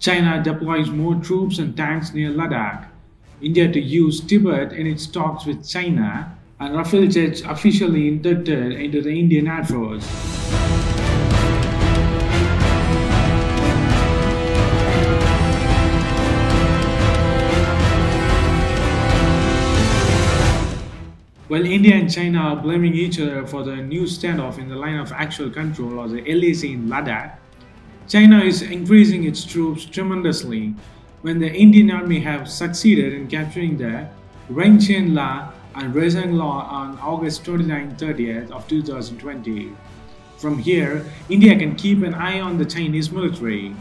China deploys more troops and tanks near Ladakh. India to use Tibet in its talks with China, and Rafale jets officially inducted into the Indian Air Force. While India and China are blaming each other for the new standoff in the line of actual control or the LAC in Ladakh, China is increasing its troops tremendously when the Indian army have succeeded in capturing the Rechin La and Rezang on August 29-30th of 2020. From here, India can keep an eye on the Chinese military.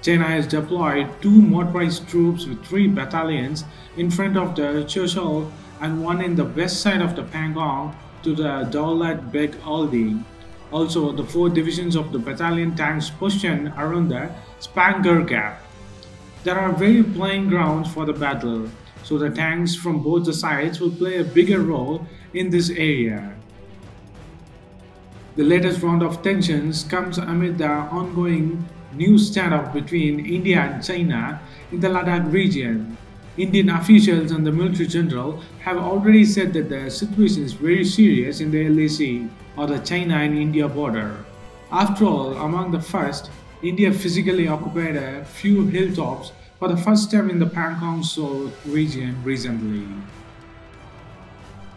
China has deployed 2 motorized troops with 3 battalions in front of the Chushul and 1 in the west side of the Pangong to the Daulat Beg Oldi. Also, the 4 divisions of the battalion tanks positioned around the Spangur Gap. There are very plain grounds for the battle, so the tanks from both the sides will play a bigger role in this area. The latest round of tensions comes amid the ongoing new standoff between India and China in the Ladakh region. Indian officials and the military general have already said that the situation is very serious in the LAC or the China and India border. After all, among the first, India physically occupied a few hilltops for the first time in the Pangong Tso region recently.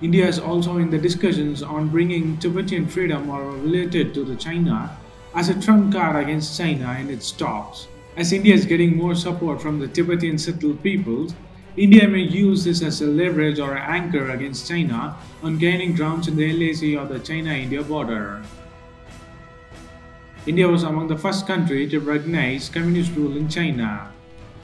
India is also in the discussions on bringing Tibetan freedom or related to the China as a trump card against China in its talks. As India is getting more support from the Tibetan settled peoples, India may use this as a leverage or an anchor against China on gaining grounds in the LAC or the China-India border. India was among the first countries to recognize communist rule in China.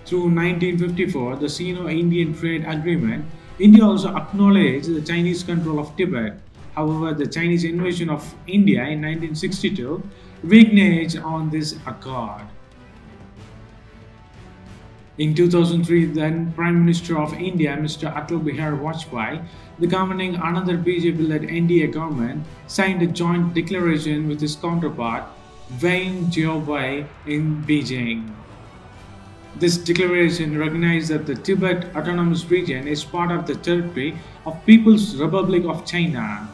Through 1954, the Sino-Indian Trade Agreement, India also acknowledged the Chinese control of Tibet. However, the Chinese invasion of India in 1962 reneged on this accord. In 2003, then Prime Minister of India, Mr. Atal Bihari Vajpayee, the governing another BJP-led NDA government, signed a joint declaration with his counterpart, Wang Jiaobei, in Beijing. This declaration recognized that the Tibet Autonomous Region is part of the territory of People's Republic of China.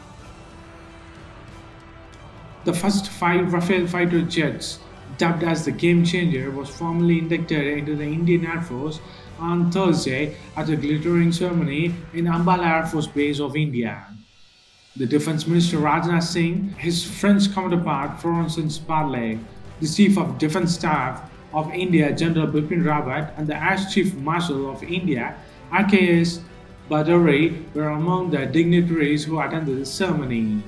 The first 5 Rafale fighter jets, dubbed as the Game Changer, was formally inducted into the Indian Air Force on Thursday at a glittering ceremony in Ambala Air Force Base of India. The Defense Minister Rajnath Singh, his French counterpart Florence Parly, the Chief of Defense Staff of India General Bipin Rawat, and the Air Chief Marshal of India RKS Badauri were among the dignitaries who attended the ceremony.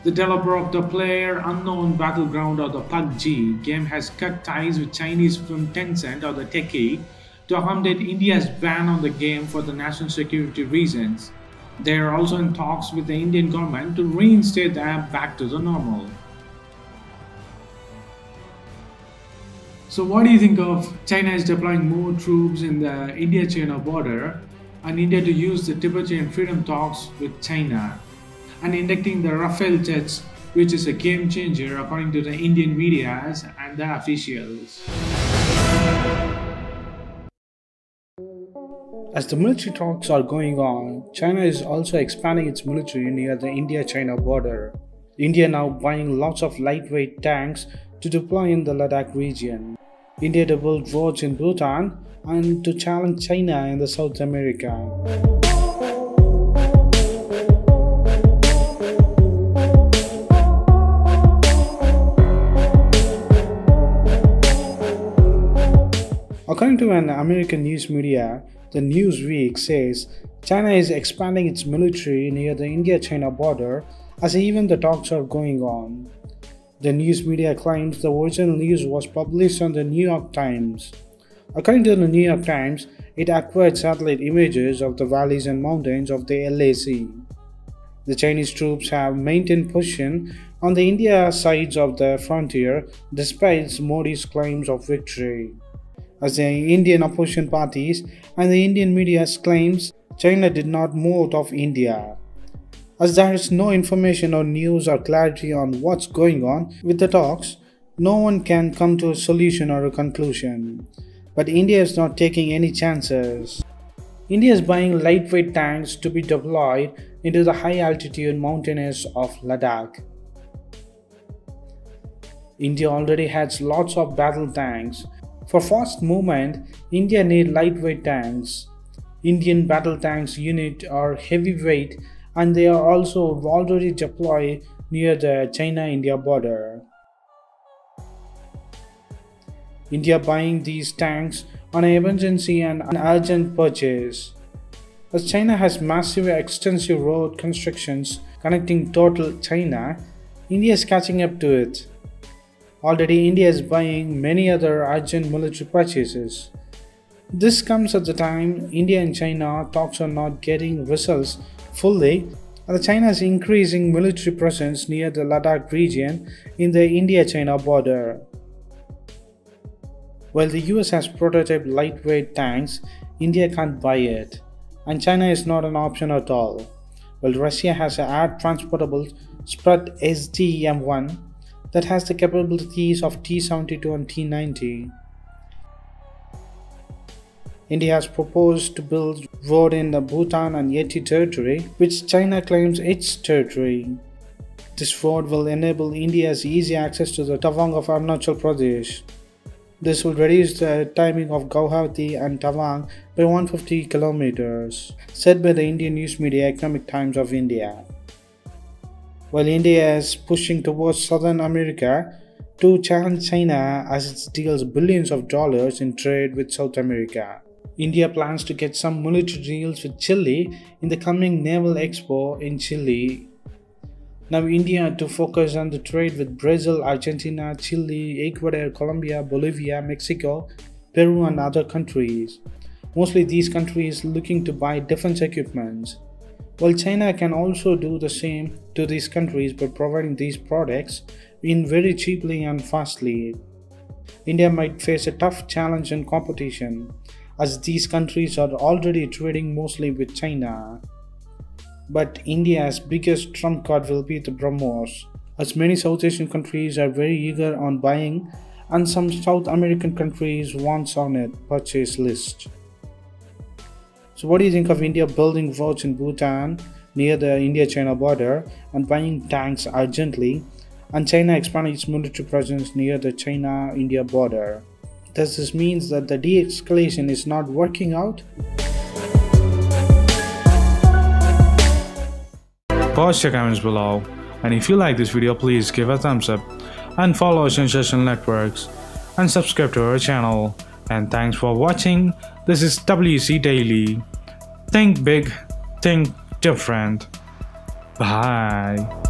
The developer of the Player Unknown Battleground or the PUBG game has cut ties with Chinese firm Tencent or the Techie to accommodate India's ban on the game for the national security reasons. They are also in talks with the Indian government to reinstate the app back to the normal. So what do you think of China is deploying more troops in the India-China border and India to use the Tibetan freedom talks with China and inducting the Rafale jets, which is a game changer according to the Indian media and the officials? As the military talks are going on, China is also expanding its military near the India-China border. India now buying lots of lightweight tanks to deploy in the Ladakh region. India to build roads in Bhutan and to challenge China in the South America. According to an American news media, the Newsweek says China is expanding its military near the India-China border as even the talks are going on. The news media claims the original news was published on the New York Times. According to the New York Times, it acquired satellite images of the valleys and mountains of the LAC. The Chinese troops have maintained position on the India sides of the frontier despite Modi's claims of victory. As the Indian opposition parties and the Indian media claims, China did not move out of India. As there is no information or news or clarity on what's going on with the talks, No one can come to a solution or a conclusion. But India is not taking any chances. India is buying lightweight tanks to be deployed into the high altitude mountains of Ladakh. India already has lots of battle tanks. For fast movement, India needs lightweight tanks. Indian battle tanks unit are heavyweight and they are also already deployed near the China-India border. India buying these tanks on an emergency and an urgent purchase. As China has massive extensive road constructions connecting total China, India is catching up to it. Already India is buying many other urgent military purchases. This comes at the time India and China talks are not getting results fully, and China is increasing military presence near the Ladakh region in the India-China border. While the US has prototype lightweight tanks, India can't buy it, and China is not an option at all. While Russia has an air transportable Sprut SDM-1 that has the capabilities of T-72 and T-90. India has proposed to build road in the Bhutan and Yeti territory, which China claims its territory. This road will enable India's easy access to the Tawang of Arunachal Pradesh. This will reduce the timing of Guwahati and Tawang by 150 kilometers, said by the Indian news media Economic Times of India. While India is pushing towards Southern America to challenge China as it deals billions of dollars in trade with South America. India plans to get some military deals with Chile in the coming Naval Expo in Chile. Now India to focus on the trade with Brazil, Argentina, Chile, Ecuador, Colombia, Bolivia, Mexico, Peru and other countries. Mostly these countries looking to buy defense equipment. While China can also do the same to these countries by providing these products in very cheaply and fastly. India might face a tough challenge and competition, as these countries are already trading mostly with China. But India's biggest trump card will be the BrahMos, as many South Asian countries are very eager on buying and some South American countries wants on its purchase list. So what do you think of India building roads in Bhutan near the India-China border and buying tanks urgently, and China expanding its military presence near the China-India border? Does this mean that the de-escalation is not working out? Post your comments below, and if you like this video, please give a thumbs up and follow us on social networks and subscribe to our channel. And thanks for watching. This is WC Daily. Think big, think different. Bye.